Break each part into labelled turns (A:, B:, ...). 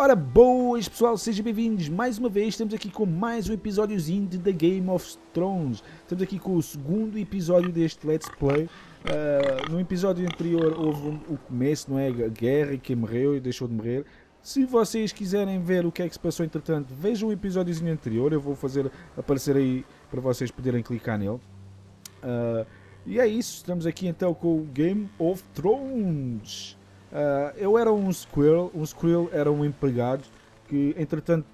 A: Ora, boas pessoal, sejam bem-vindos mais uma vez. Estamos aqui com mais um episódiozinho de The Game of Thrones. Estamos aqui com o segundo episódio deste Let's Play. No episódio anterior houve o começo, não é? A guerra e quem morreu e deixou de morrer. Se vocês quiserem ver o que é que se passou entretanto, vejam o episódiozinho anterior. Eu vou fazer aparecer aí para vocês poderem clicar nele. E é isso, estamos aqui então com o Game of Thrones. Eu era um Squirrel era um empregado que entretanto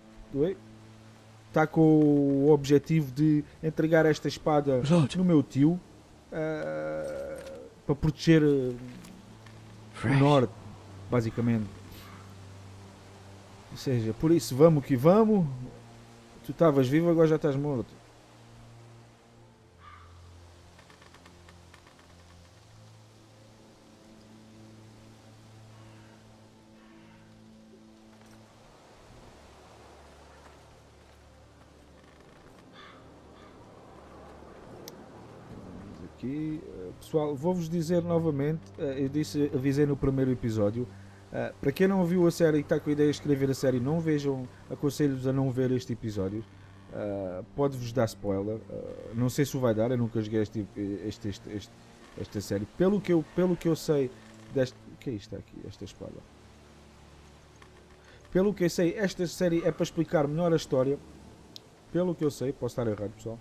A: está com o objetivo de entregar esta espada no meu tio para proteger o norte, basicamente. Ou seja, por isso vamos que vamos. Tu estavas vivo, agora já estás morto. Pessoal, vou-vos dizer novamente, avisei no primeiro episódio, para quem não viu a série e está com a ideia de escrever a série, não vejam, aconselho-vos a não ver este episódio, pode-vos dar spoiler, não sei se o vai dar, eu nunca joguei esta série, pelo que eu sei deste, o que é isto aqui, esta espada? Pelo que eu sei, esta série é para explicar melhor a história, pelo que eu sei, posso estar errado pessoal.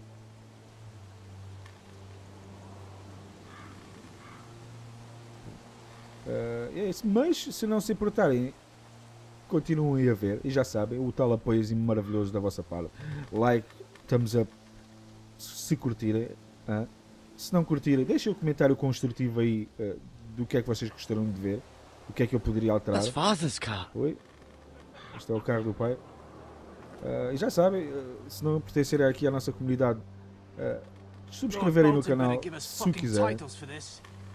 A: É isso. Mas se não se importarem, continuem a ver e já sabem, o tal apoiozinho maravilhoso da vossa parte, like, thumbs up se curtirem, se não curtirem deixem um comentário construtivo aí do que é que vocês gostariam de ver, o que é que eu poderia alterar. Oi, este é o carro do pai. E já sabem, se não pertencerem aqui à nossa comunidade, subscreverem no canal se quiserem.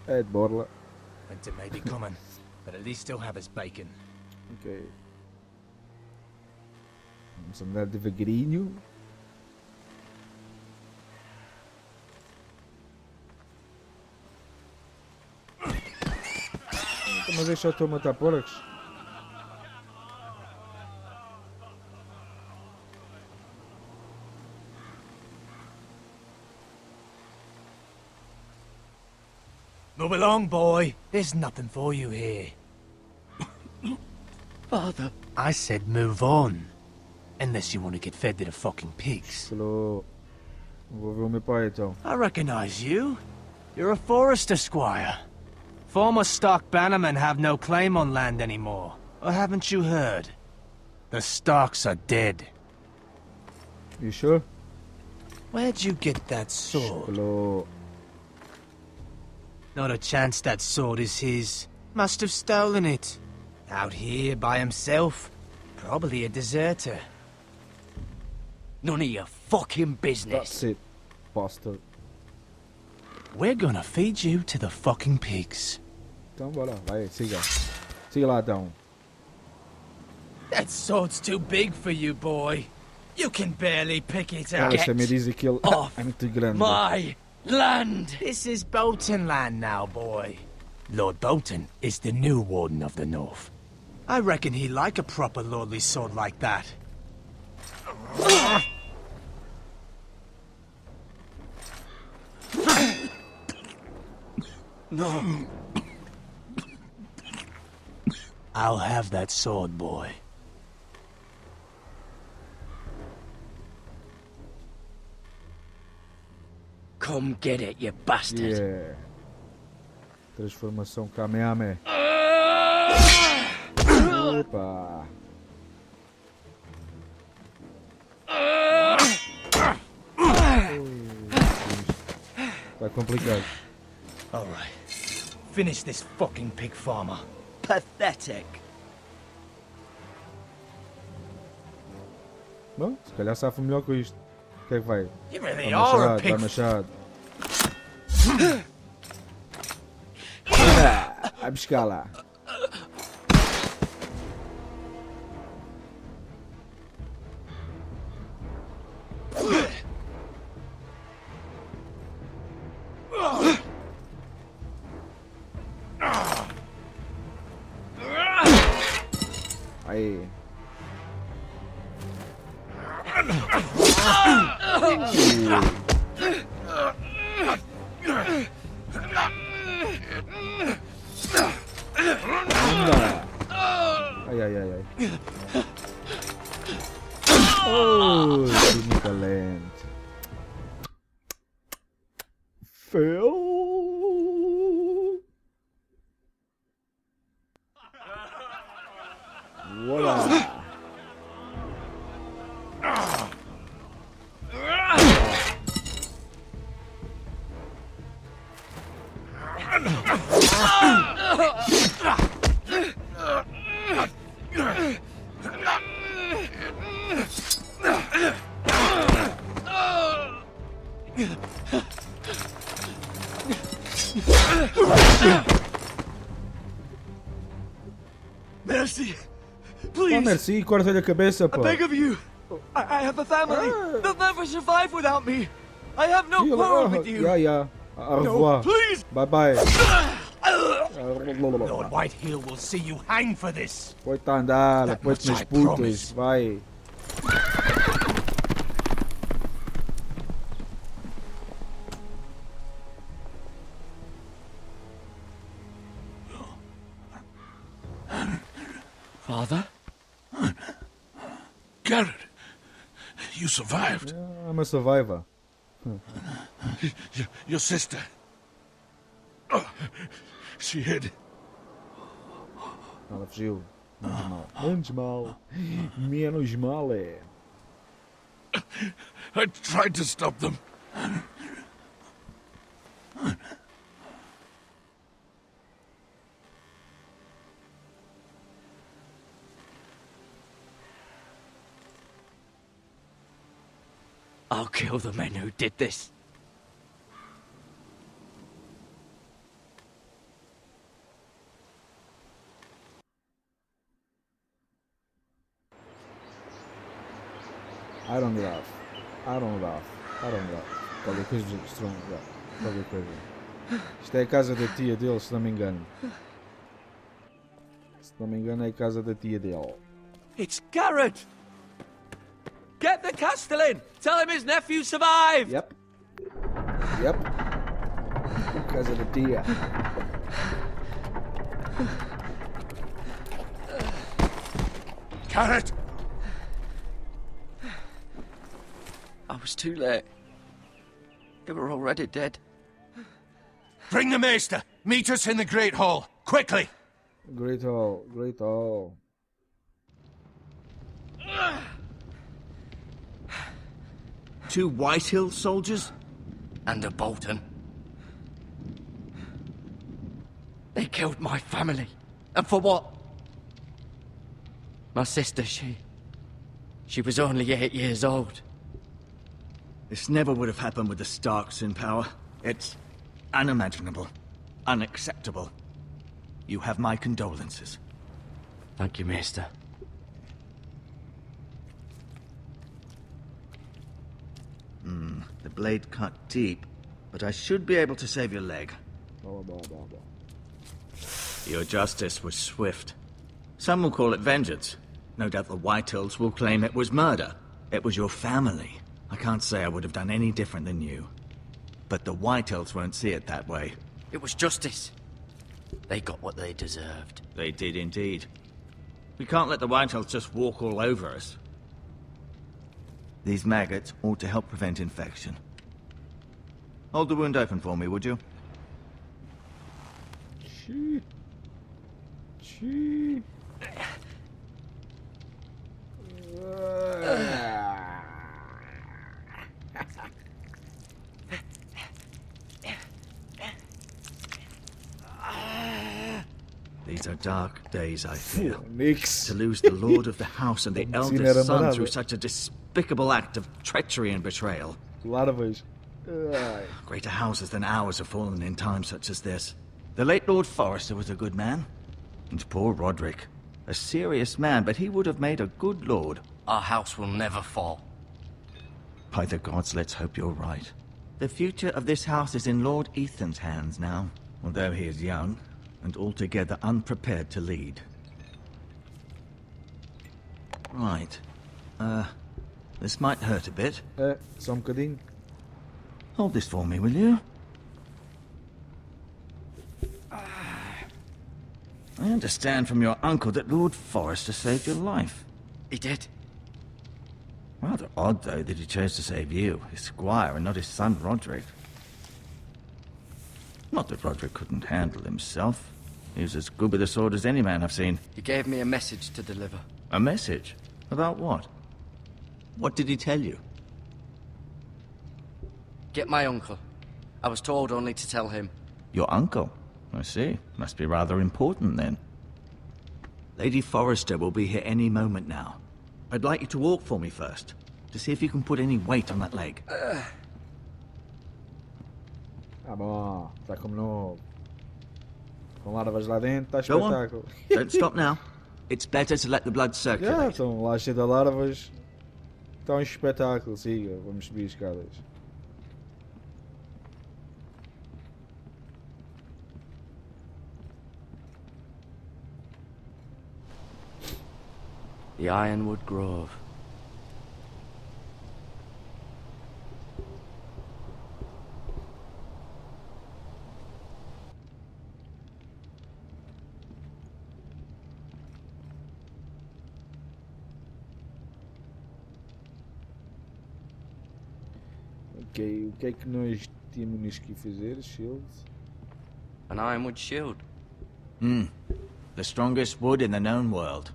A: É de borla.
B: Winter may be coming, but at least he'll have his bacon.
A: Ok. Vamos andar devagarinho. Mas eu só estou a matar porcos.
B: Move along, boy. There's nothing for you here.
C: Father.
B: I said move on. Unless you want to get fed to the fucking pigs.
A: Hello. Vou ver o meu pai então.
B: I recognize you. You're a forester squire. Former Stark bannermen have no claim on land anymore. Or haven't you heard? The Starks are dead.
A: You sure?
B: Where'd you get that sword?
A: Hello.
B: Not a chance that sword is his. Must have stolen it. Out here by himself. Probably a deserter.
C: None of your fucking business.
A: That's it, bastard.
B: We're gonna feed you to the fucking pigs.
A: Então bora, vai, siga. Siga lá então.
B: That sword's too big for you, boy. You can barely pick it up.
A: Ela me diz que ele é muito grande.
C: My land!
B: This is Bolton land now, boy. Lord Bolton is the new Warden of the North. I reckon he'd like a proper lordly sword like that.
C: No.
B: I'll have that sword, boy.
C: Come get it, you bastard.
A: Yeah. Transformação Kamehameha. Opa. Tá complicado.
B: All right. Finish this fucking pig farmer.
C: Pathetic.
A: Bom, se calhar safa melhor com isto. O que é que vai?
B: You really
A: Vai
B: are a
A: machado,
B: pig.
A: vai machado. Vai buscar lá. Aí. Ferro. Voilà.
C: Mercy,
A: Oh,
C: please.
A: merci, corta-lhe a cabeça,
C: I
A: pá.
C: beg of you. I have a family. They'll never survive without me. I have no
A: Ih,
C: quarrel with you.
A: yeah. Au revoir.
C: No, please.
A: Bye bye.
B: Lord Whitehill will see you hang for this.
A: Põe-te a andar,
B: That
A: põe-te
B: much
A: nas
B: I
A: putas,
B: promise.
A: vai.
C: Father?
D: Garrett, you survived.
A: I'm a survivor.
D: Your sister. Oh, she hid.
A: Ela fugiu. Menos mal. Menos mal é.
D: I tried to stop them.
C: I'll kill the men who did this.
A: I don't laugh. Qualquer coisa de strong. Qualquer coisa. Isto é a casa da tia dele, se não me engano. Se não me engano é a casa da tia dele.
C: It's Garrett! Get the Castellan! Tell him his nephew survived!
A: Yep. Casa da tia.
D: Garrett!
C: I was too late. They were already dead.
B: Bring the maester. Meet us in the Great Hall. Quickly.
A: Great Hall.
C: Two Whitehill soldiers? And a Bolton. They killed my family. And for what? My sister, she was only 8 years old.
E: This never would have happened with the Starks in power. It's unimaginable. Unacceptable. You have my condolences.
C: Thank you, Maester.
E: The blade cut deep, but I should be able to save your leg. Your justice was swift. Some will call it vengeance. No doubt the Whitehills will claim it was murder. It was your family. I can't say I would have done any different than you. But the Whitehills won't see it that way.
C: It was justice. They got what they deserved.
E: They did indeed. We can't let the Whitehills just walk all over us. These maggots ought to help prevent infection. Hold the wound open for me, would you?
A: She.
E: These are dark days, I fear.
A: Nix.
E: To lose the lord of the house and the
A: Sim,
E: eldest
A: era
E: son
A: maravilha.
E: through such a despicable act of treachery and betrayal.
A: Larvas.
E: Greater houses than ours have fallen in times such as this. The late Lord Forrester was a good man. And poor Roderick. A serious man, but he would have made a good lord.
C: Our house will never fall.
E: By the gods, let's hope you're right. The future of this house is in Lord Ethan's hands now, although he is young and altogether unprepared to lead. Right. This might hurt a bit.
A: Só bocadinho.
E: Hold this for me, will you? I understand from your uncle that Lord Forrester saved your life.
C: He did.
E: Rather odd, though, that he chose to save you, his squire, and not his son Roderick. Not that Roderick couldn't handle himself. He was as good with a sword as any man I've seen.
F: He gave me a message to deliver.
E: A message? About what? What did he tell you?
F: Get my uncle. I was told only to tell him.
E: Your uncle? I see. Must be rather important then. Lady Forrester will be here any moment now. I'd like you to walk for me first, to see if you can put any weight on that leg.
A: Ah, bom, está como novo. Com larvas lá dentro, está
E: Go on.
A: espetáculo.
E: Don't stop now. It's better to let the blood circulate.
A: Já, estão lá cheio de larvas. Está um espetáculo, siga, vamos subir escadas.
F: The Ironwood Grove.
A: Ok, o que é que nós temos que fazer, Shield?
F: An Ironwood shield.
E: The strongest wood in the known world.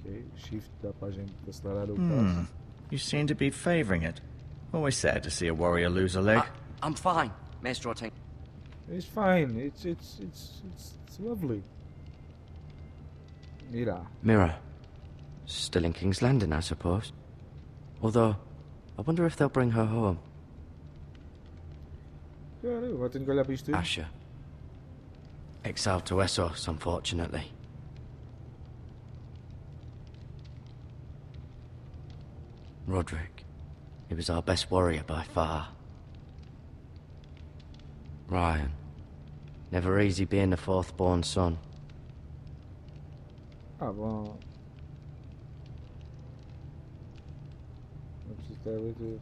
A: Ok, Shift dá para a gente acelerar o passo.
E: You seem to be favoring it. Always sad to see a warrior lose a leg.
F: I'm fine, Maestro Tank.
A: It's fine, it's lovely. Mira.
F: Mirror. Still in King's Landing, I suppose. Although, I wonder if they'll bring her home.
A: Cara, eu vou ter que olhar para isto.
F: Asher. Exiled to Essos, unfortunately. Roderick. He was our best warrior by far. Ryan. Never easy being the fourth-born son.
A: Ah, bom. Não preciso estar a ler tudo.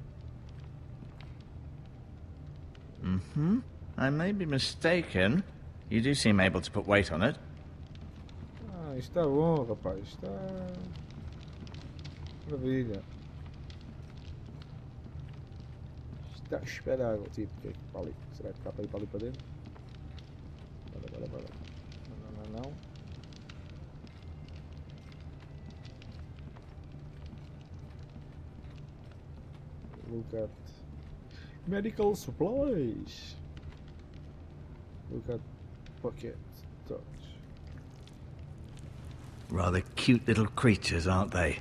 E: I may be mistaken. You do seem able to put weight on it.
A: Ah, isto está bom, rapaz. Está... Maravilha. Está espetáculo. Tipo, o que é que para ali? Será que dá para ir para ali para dentro? Bora. Não. Look at medical supplies. Look at pocket touch.
E: Rather cute little creatures, aren't they?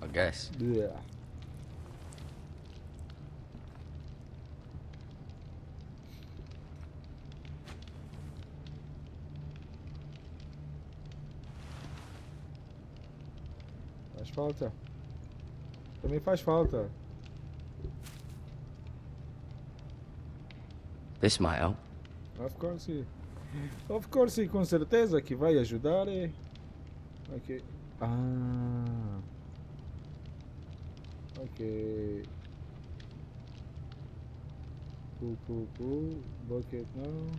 F: I guess.
A: Yeah. Faz falta. Também faz falta.
F: This might help.
A: Of course, com certeza que vai ajudar. Ok. Ah. Ok. Cool. Bucket não.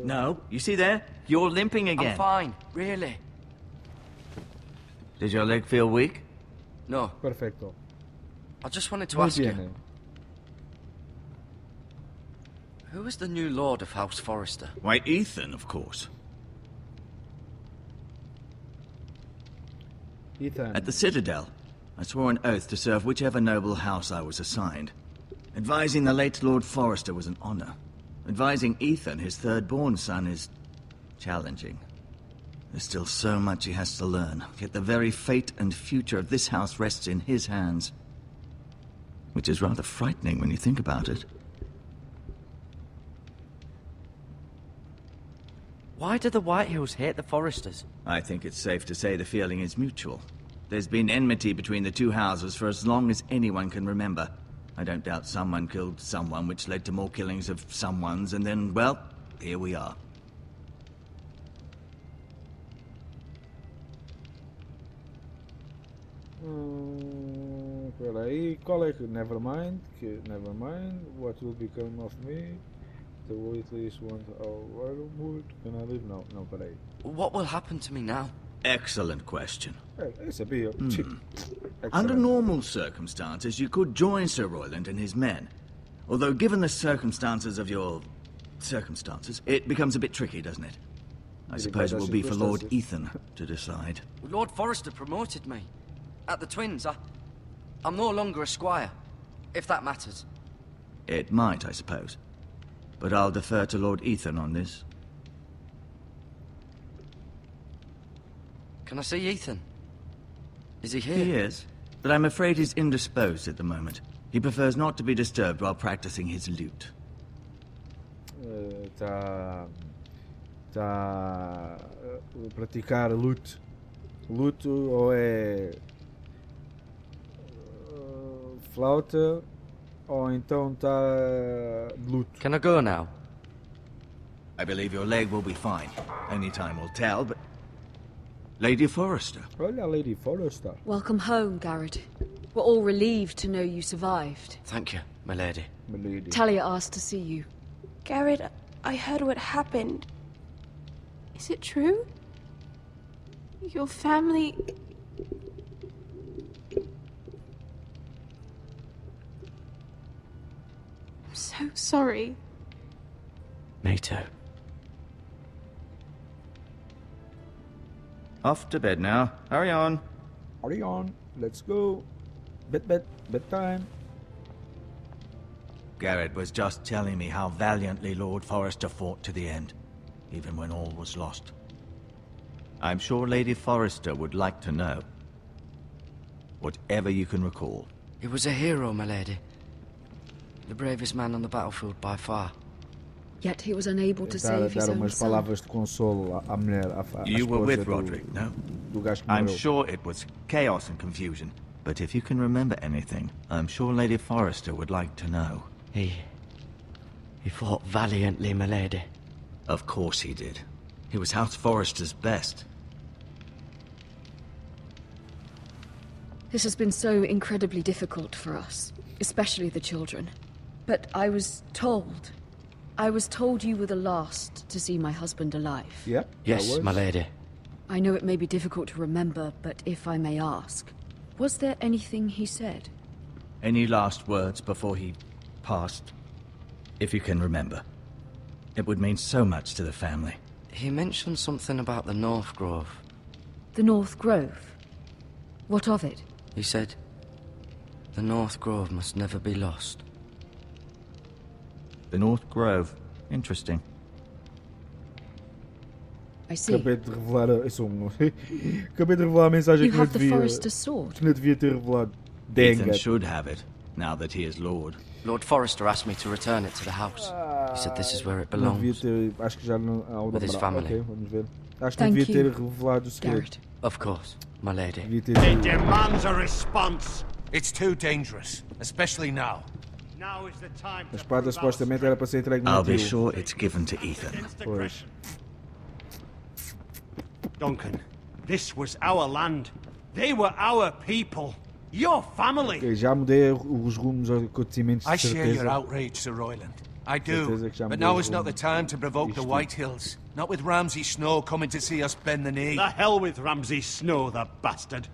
E: No, you see there? You're limping again.
F: I'm fine, really.
E: Does your leg feel weak?
F: No,
A: Perfecto.
F: I just wanted to
A: Muy
F: ask
A: bien.
F: you, who is the new Lord of House Forrester?
E: Why, Ethan, of course.
A: Ethan.
E: At the Citadel, I swore an oath to serve whichever noble house I was assigned. Advising the late Lord Forrester was an honor. Advising Ethan, his third-born son, is challenging. There's still so much he has to learn, yet the very fate and future of this house rests in his hands. Which is rather frightening when you think about it.
F: Why do the Whitehills hate the Forresters?
E: I think it's safe to say the feeling is mutual. There's been enmity between the two houses for as long as anyone can remember. I don't doubt someone killed someone, which led to more killings of someones, and then, well, here we are.
A: Peraí, qual é que... Never mind. What will become of me? The Whiteleys want our Ironwood. Can I leave? No, peraí.
F: What will happen to me now?
E: Excellent question.
A: Eu sabia.
E: Under normal circumstances, you could join Sir Royland and his men. Although, given the circumstances of your circumstances, it becomes a bit tricky, doesn't it? I suppose it will be for Lord Ethan to decide.
F: Lord Forrester promoted me. At the Twins, I'm no longer a squire, if that matters.
E: It might, I suppose. But I'll defer to Lord Ethan on this.
F: Can I see Ethan? Is he here?
E: He is, but I'm afraid he's indisposed at the moment. He prefers not to be disturbed while practicing his lute.
A: Tá praticar luto. Luto ou é flauta ou então tá luto.
F: Can I go now?
E: I believe your leg will be fine. Only time will tell, but... Lady Forrester.
A: Olha a Lady Forrester.
G: Welcome home, Garrett. We're all relieved to know you survived.
F: Thank you, my lady.
A: Milady.
G: Talia asked to see you.
H: Garrett, I heard what happened. Is it true? Your family... I'm so sorry.
F: Me too.
E: Off to bed now. Hurry on.
A: Hurry on. Let's go. Bedtime.
E: Garrett was just telling me how valiantly Lord Forrester fought to the end, even when all was lost. I'm sure Lady Forrester would like to know. Whatever you can recall.
F: He was a hero, my lady. The bravest man on the battlefield by far.
G: Yet he was unable to
A: Dar
G: save his own
A: umas
G: son.
A: palavras de consolo à mulher. À
E: You were
A: esposa
E: with
A: do-
E: Roderick, no?
A: do gajo que
E: I'm
A: morreu.
E: sure it was chaos and confusion. But if you can remember anything, I'm sure Lady Forrester would like to know.
F: He fought valiantly, my lady.
E: Of course he did. He was House Forrester's best.
G: This has been so incredibly difficult for us, especially the children. But I was told you were the last to see my husband alive.
A: Yeah,
F: Yes,
A: that was.
F: my lady.
G: I know it may be difficult to remember, but if I may ask, was there anything he said?
E: Any last words before he passed? If you can remember. It would mean so much to the family.
F: He mentioned something about the North Grove.
G: The North Grove? What of it?
F: He said, the North Grove must never be lost.
E: The North Grove. Interesting.
G: I see.
A: Acabei de revelar acabei de revelar a mensagem
G: You
A: que não
G: have the
A: devia.
G: Forester's sword.
A: Que não devia ter revelado.
E: Ethan
A: Denga.
E: should have it, now that he is Lord.
F: Lord Forrester asked me to return it to the house. He said this is where it
A: Não devia
F: belongs.
A: ter. Acho que já não.
F: With his family.
A: Ok, vamos ver. Acho que não
G: Thank
A: devia ter
G: you,
A: revelado o segredo.
G: Garrett.
F: Of course, my lady.
A: Devia ter.
I: It demands a response. It's too dangerous, especially now. Now is the time
A: A espada supostamente era para ser entregue no
E: I'll be
A: tio.
E: sure it's given to Ethan.
A: Pois.
I: Duncan, this was our land. They were our people. Your family.
A: Ok, já mudei os rumos aos acontecimentos
C: I
A: de
C: share your
A: certeza.
C: outrage, Sir Royland. I
A: Certeza
C: do.
A: que já
C: But
A: mudou
C: now
A: o
C: is not the
A: rumo
C: time to provoke the
A: disto.
C: Whitehills. Not with Ramsay Snow coming to see us bend the knee.
I: The hell with Ramsay Snow, the bastard.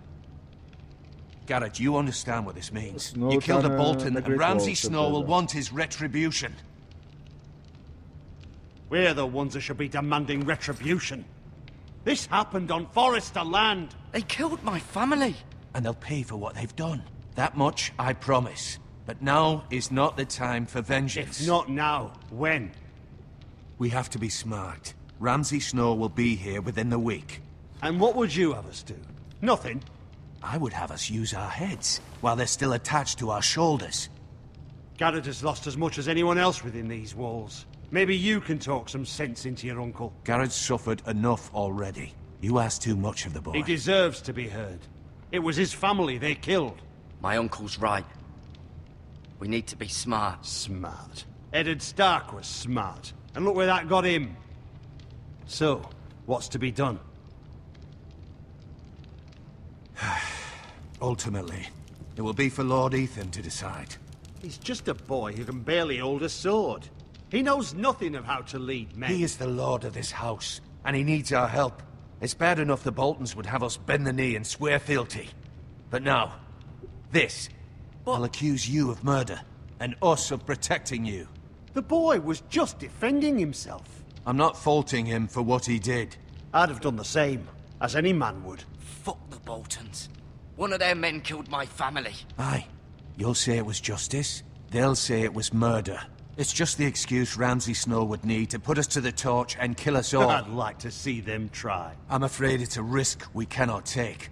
C: Garrett, you understand what this means.
A: Snow
C: You killed a
A: tá na-
C: Bolton,
A: na
C: and
A: Great
C: Ramsay
A: Wall,
C: Snow will
A: certeza.
C: want his retribution.
I: We're the ones that should be demanding retribution. This happened on Forrester land.
F: They killed my family.
C: And they'll pay for what they've done. That much I promise. But now is not the time for vengeance.
I: If not now, when?
C: We have to be smart. Ramsay Snow will be here within the week.
I: And what would you have us do? Nothing.
C: I would have us use our heads while they're still attached to our shoulders.
I: Garrett has lost as much as anyone else within these walls. Maybe you can talk some sense into your uncle.
C: Garrett's suffered enough already. You ask too much of the boy.
I: He deserves to be heard. It was his family they killed.
F: My uncle's right. We need to be smart.
I: Smart. Eddard Stark was smart. And look where that got him. So, what's to be done?
C: Ultimately, it will be for Lord Ethan to decide.
I: He's just a boy who can barely hold a sword. He knows nothing of how to lead men.
C: He is the lord of this house, and he needs our help. It's bad enough the Boltons would have us bend the knee and swear fealty. But now, this. I'll accuse you of murder, and us of protecting you.
I: The boy was just defending himself.
C: I'm not faulting him for what he did.
I: I'd have done the same, as any man would.
F: Fuck the Boltons. One of their men killed my family.
C: Aye. You'll say it was justice. They'll say it was murder. It's just the excuse Ramsay Snow would need to put us to the torch and kill us all.
I: I'd like to see them try.
C: I'm afraid it's a risk we cannot take.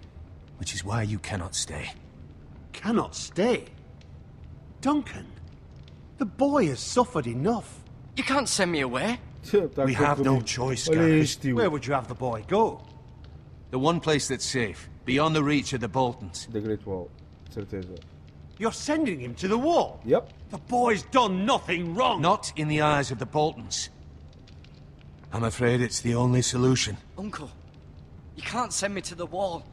C: Which is why you cannot stay.
I: Cannot stay? Duncan, the boy has suffered enough.
F: You can't send me away.
C: We have no choice, Gareth.
I: Where would you have the boy go?
C: The one place that's safe, beyond the reach of the Boltons.
A: The Great Wall. Certeza.
I: You're sending him to the wall?
A: Yep.
I: The boy's done nothing wrong.
C: Not in the eyes of the Boltons. I'm afraid it's the only solution.
F: Uncle, you can't send me to the wall.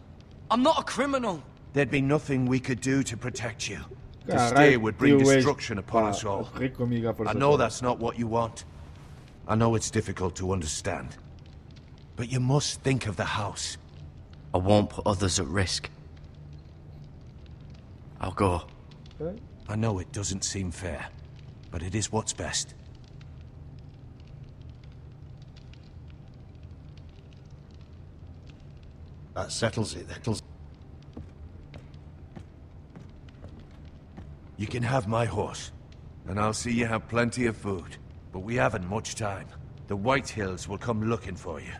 F: I'm not a criminal.
C: There'd be nothing we could do to protect you. To
A: Caralho,
C: stay would bring
A: tio,
C: destruction upon
A: pá,
C: us all.
A: ri comigo à força
C: I know
A: toda.
C: that's not what you want. I know it's difficult to understand. But you must think of the house.
F: I won't put others at risk. I'll go.
A: Okay.
C: I know it doesn't seem fair, but it is what's best.
I: That settles it, then.
C: You can have my horse, and I'll see you have plenty of food. But we haven't much time. The White Hills will come looking for you.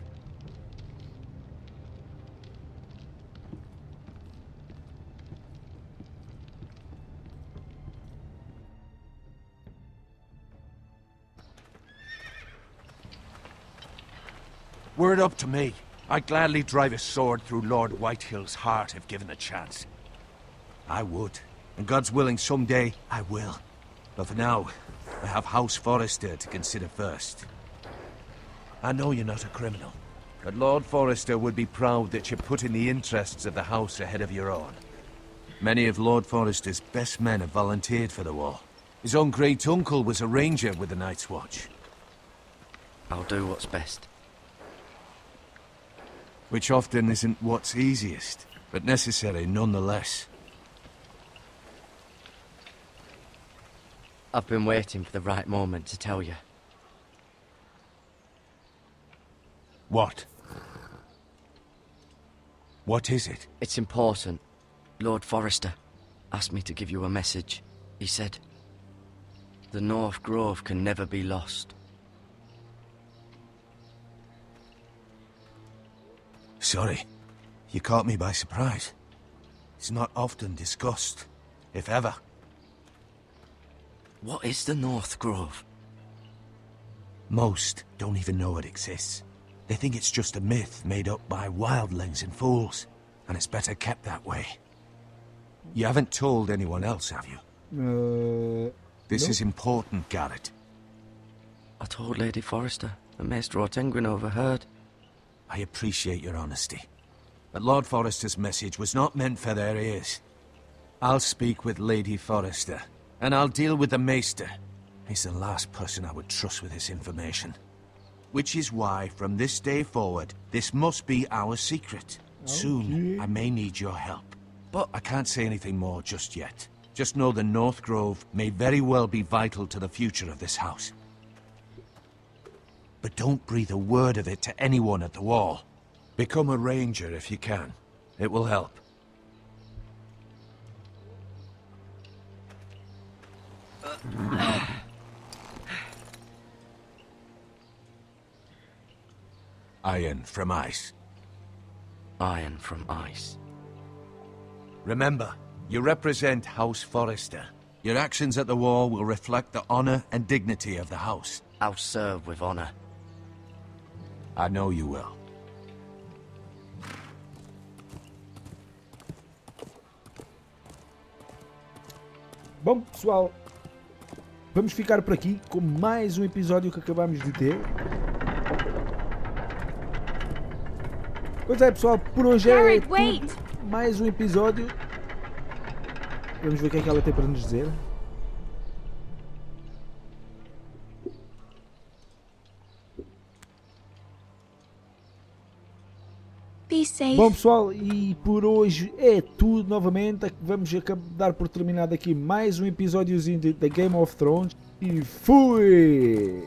C: Were it up to me, I'd gladly drive a sword through Lord Whitehill's heart if given the chance. I would. And God's willing, someday, I will. But for now, I have House Forrester to consider first. I know you're not a criminal, but Lord Forrester would be proud that you're putting the interests of the house ahead of your own. Many of Lord Forrester's best men have volunteered for the war. His own great-uncle was a ranger with the Night's Watch.
F: I'll do what's best.
C: Which often isn't what's easiest, but necessary nonetheless.
F: I've been waiting for the right moment to tell you.
C: What? What is it?
F: It's important. Lord Forrester asked me to give you a message. He said, the North Grove can never be lost.
C: Sorry. You caught me by surprise. It's not often discussed, if ever.
F: What is the North Grove?
C: Most don't even know it exists. They think it's just a myth made up by wildlings and fools, and it's better kept that way. You haven't told anyone else, have you? This
A: no.
C: is important, Garrett.
F: I told Lady Forrester, and Maester Ortenguin overheard.
C: I appreciate your honesty, but Lord Forrester's message was not meant for their ears. I'll speak with Lady Forrester, and I'll deal with the Maester. He's the last person I would trust with this information. Which is why, from this day forward, this must be our secret. Soon, I may need your help. But I can't say anything more just yet. Just know the North Grove may very well be vital to the future of this house. But don't breathe a word of it to anyone at the wall. Become a ranger if you can. It will help. Iron from ice.
F: Iron from ice.
C: Remember, you represent House Forrester. Your actions at the war will reflect the honor and dignity of the house.
F: I'll serve with honor.
C: I know you will.
A: Bom, pessoal, vamos ficar por aqui com mais um episódio que acabamos de ter. Pois é, pessoal, por hoje é tudo. Mais um episódio. Vamos ver o que é que ela tem para nos dizer.
H: Be safe.
A: Bom pessoal, e por hoje é tudo novamente. Vamos dar por terminado aqui mais um episódiozinho da Game of Thrones. E fui!